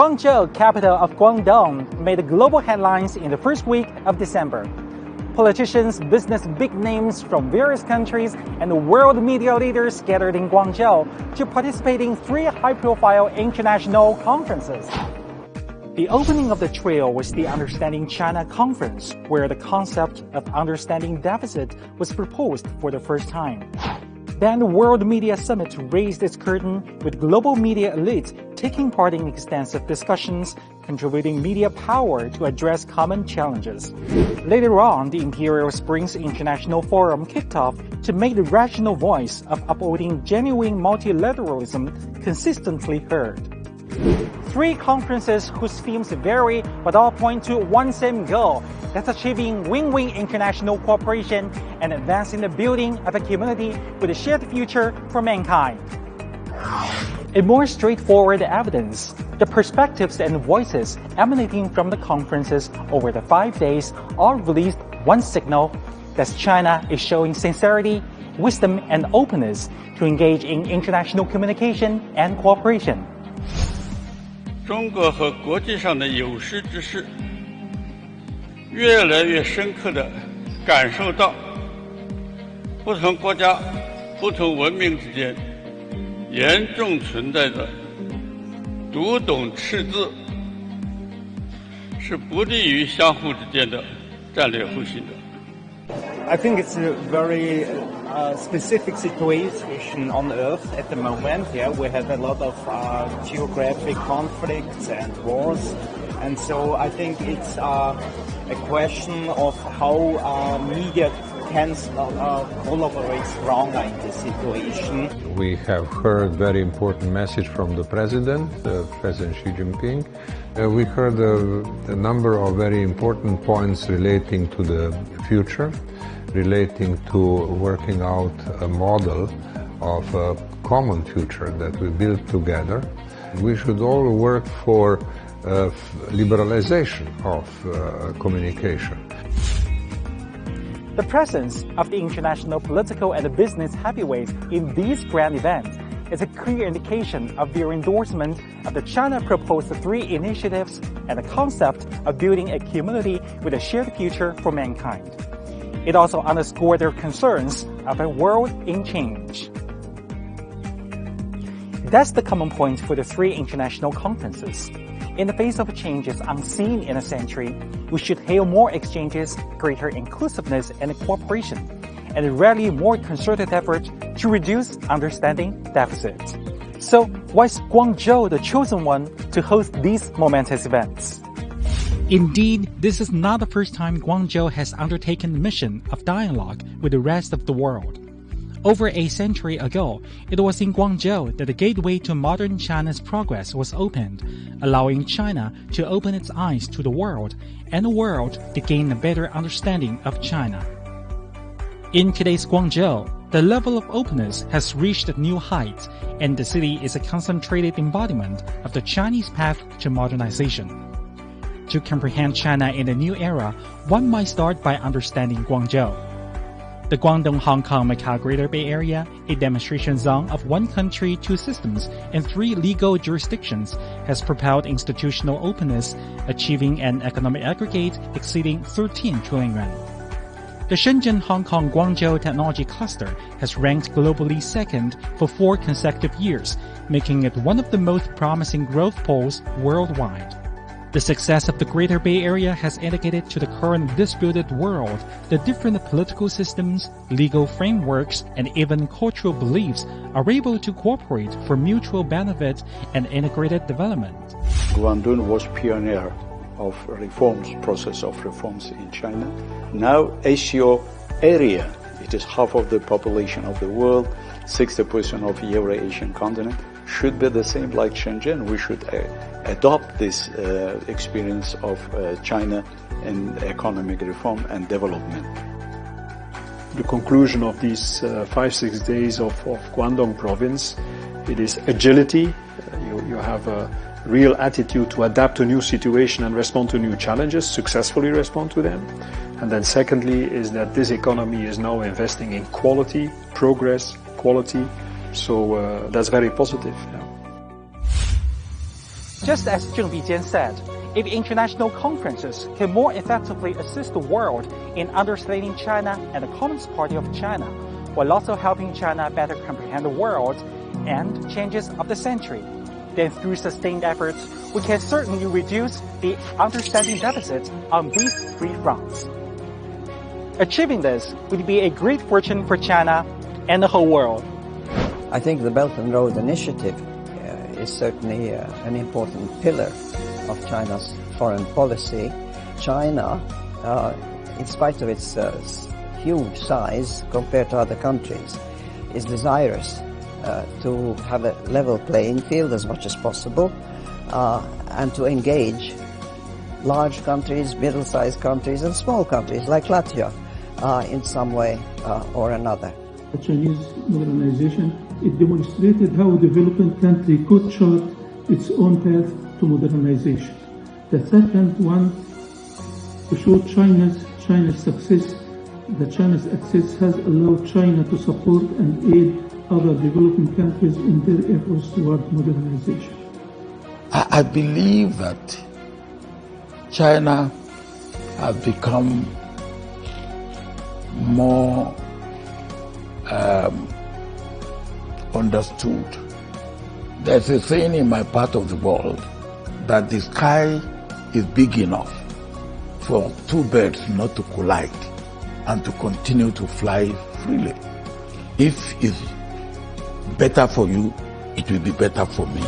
Guangzhou, capital of Guangdong, made global headlines in the first week of December. Politicians, business big names from various countries, and world media leaders gathered in Guangzhou to participate in 3 high-profile international conferences. The opening of the trio was the Understanding China Conference, where the concept of understanding deficit was proposed for the first time. Then the World Media Summit raised its curtain with global media elites taking part in extensive discussions, contributing media power to address common challenges. Later on, the Imperial Springs International Forum kicked off to make the rational voice of upholding genuine multilateralism consistently heard. 3 conferences whose themes vary but all point to one same goal, that's achieving win-win international cooperation and advancing the building of a community with a shared future for mankind. In more straightforward evidence, the perspectives and voices emanating from the conferences over the 5 days all released one signal, that China is showing sincerity, wisdom, and openness to engage in international communication and cooperation. 中国和国际上的有识之士越来越深刻地感受到不同国家、不同文明之间严重存在着读懂赤字，是不利于相互之间的战略互信的。I think it's a very specific situation on Earth at the moment. Yeah, we have a lot of geographic conflicts and wars, and so I think it's a question of how media can collaborate stronger in this situation. We have heard very important message from the President Xi Jinping. We heard a number of very important points relating to the future, relating to working out a model of a common future that we build together. We should all work for liberalization of communication. The presence of the international political and business heavyweights in these grand events is a clear indication of their endorsement of the China-proposed 3 initiatives and the concept of building a community with a shared future for mankind. It also underscored their concerns of a world in change. That's the common point for the 3 international conferences. In the face of changes unseen in a century, we should hail more exchanges, greater inclusiveness and cooperation, and rarely more concerted effort to reduce understanding deficits. So, why is Guangzhou the chosen one to host these momentous events? Indeed, this is not the first time Guangzhou has undertaken the mission of dialogue with the rest of the world. Over a century ago, it was in Guangzhou that the gateway to modern China's progress was opened, allowing China to open its eyes to the world and the world to gain a better understanding of China. In today's Guangzhou, the level of openness has reached new heights, and the city is a concentrated embodiment of the Chinese path to modernization. To comprehend China in the new era, one might start by understanding Guangzhou. The Guangdong-Hong Kong-Macau Greater Bay Area, a demonstration zone of 1 country, 2 systems, and 3 legal jurisdictions, has propelled institutional openness, achieving an economic aggregate exceeding 13 trillion yuan. The Shenzhen-Hong Kong-Guangzhou Technology Cluster has ranked globally 2nd for 4 consecutive years, making it one of the most promising growth poles worldwide. The success of the Greater Bay Area has indicated to the current disputed world that different political systems, legal frameworks, and even cultural beliefs are able to cooperate for mutual benefit and integrated development. Guangdong was pioneer of process of reforms in China. Now Asia area, it is half of the population of the world, 60% of Euro-Asian continent, should be the same like Shenzhen. We should adopt this experience of China in economic reform and development. The conclusion of these 5-6 days of Guangdong province, it is agility. You have a real attitude to adapt to new situation and respond to new challenges, successfully respond to them. And then secondly is that this economy is now investing in quality, progress, quality. So that's very positive. Yeah. Just as Zheng Bijian said, if international conferences can more effectively assist the world in understanding China and the Communist Party of China, while also helping China better comprehend the world and changes of the century, then through sustained efforts, we can certainly reduce the understanding deficit on these three fronts. Achieving this would be a great fortune for China and the whole world. I think the Belt and Road Initiative is certainly an important pillar of China's foreign policy. China, in spite of its huge size compared to other countries, is desirous to have a level playing field as much as possible and to engage large countries, middle-sized countries and small countries like Latvia in some way or another. The Chinese modernization, it demonstrated how a developing country could chart its own path to modernization. The second one, to show China's success, that China's access has allowed China to support and aid other developing countries in their efforts toward modernization. I believe that China has become more understood. There's a saying in my part of the world that the sky is big enough for two birds not to collide and to continue to fly freely. If it's better for you, it will be better for me.